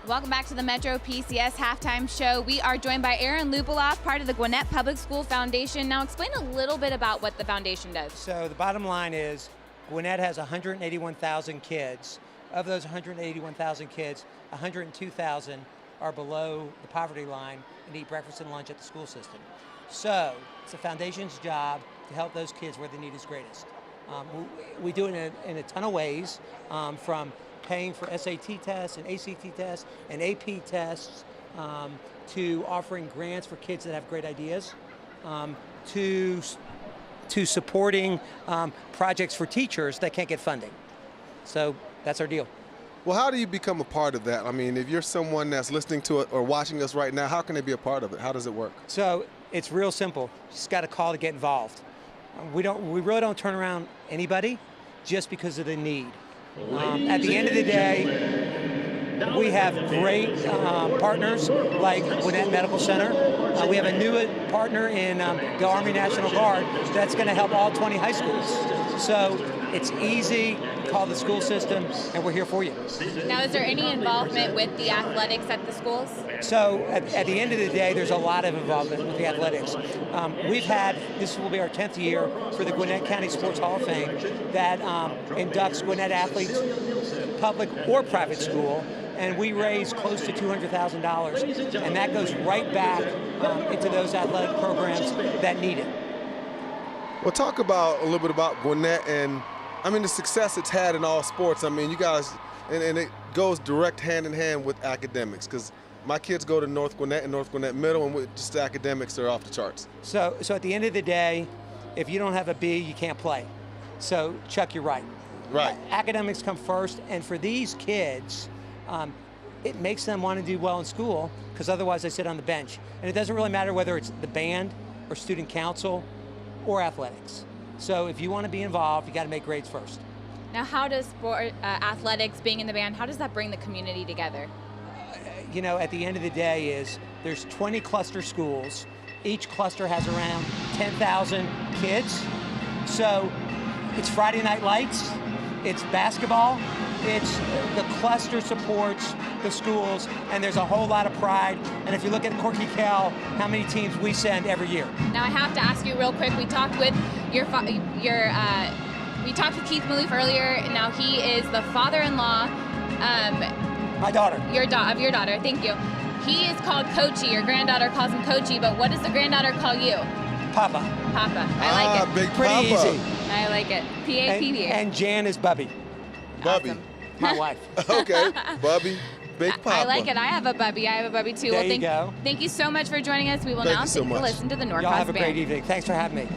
Welcome back to the Metro PCS Halftime Show. We are joined by Aaron Lupuloff, part of the Gwinnett Public School Foundation. Now explain a little bit about what the foundation does. So the bottom line is Gwinnett has 181,000 kids. Of those 181,000 kids, 102,000 are below the poverty line and eat breakfast and lunch at the school system. So it's the foundation's job to help those kids where the need is greatest. We do it in a ton of ways, from paying for SAT tests and ACT tests and AP tests, to offering grants for kids that have great ideas, to supporting projects for teachers that can't get funding. So that's our deal. Well, how do you become a part of that? I mean, if you're someone that's listening to it or watching us right now, how can they be a part of it? How does it work? So it's real simple. You just got to call to get involved. We really don't turn around anybody just because of the need. At the end of the day, we have great partners like Gwinnett Medical Center. We have a new partner in the Army National Guard that's going to help all 20 high schools. So it's easy, call the school system, and we're here for you. Now, is there any involvement with the athletics at the schools? So at the end of the day, there's a lot of involvement with the athletics. This will be our 10th year for the Gwinnett County Sports Hall of Fame that inducts Gwinnett athletes, public or private school, and we raise close to $200,000, and that goes right back into those athletic programs that need it. Well, talk about a little bit about Gwinnett and, I mean, the success it's had in all sports. I mean, you guys, and it goes direct hand in hand with academics, because my kids go to North Gwinnett and North Gwinnett Middle, and just the academics are off the charts. So at the end of the day, if you don't have a B, you can't play. So Chuck, you're right. Right. Academics come first, and for these kids, it makes them want to do well in school, because otherwise they sit on the bench. And it doesn't really matter whether it's the band or student council or athletics. So if you want to be involved, you got to make grades first. Now, how does athletics, being in the band, how does that bring the community together? You know, at the end of the day there's 20 cluster schools. Each cluster has around 10,000 kids. So it's Friday Night Lights, it's basketball, it's the cluster supports the schools, and there's a whole lot of pride. And if you look at Corky Kell, how many teams we send every year. Now I have to ask you real quick, we talked with we talked with Keith Maloof earlier. Now he is the father-in-law. My daughter. Of your daughter, thank you. He is called Coachy, your granddaughter calls him Coachy, but what does the granddaughter call you? Papa. Papa, I like it. Big Pretty Papa. easy. I like it. P-A-P-A. And Jan is Bubby, Bubby. Awesome. my wife. Okay, Bubby, Big Papa. I like it. I have a Bubby. There you go. Thank you so much for joining us. We will Thank now you so take a listen to the Norcross Y'all have a Band. great evening. Thanks for having me.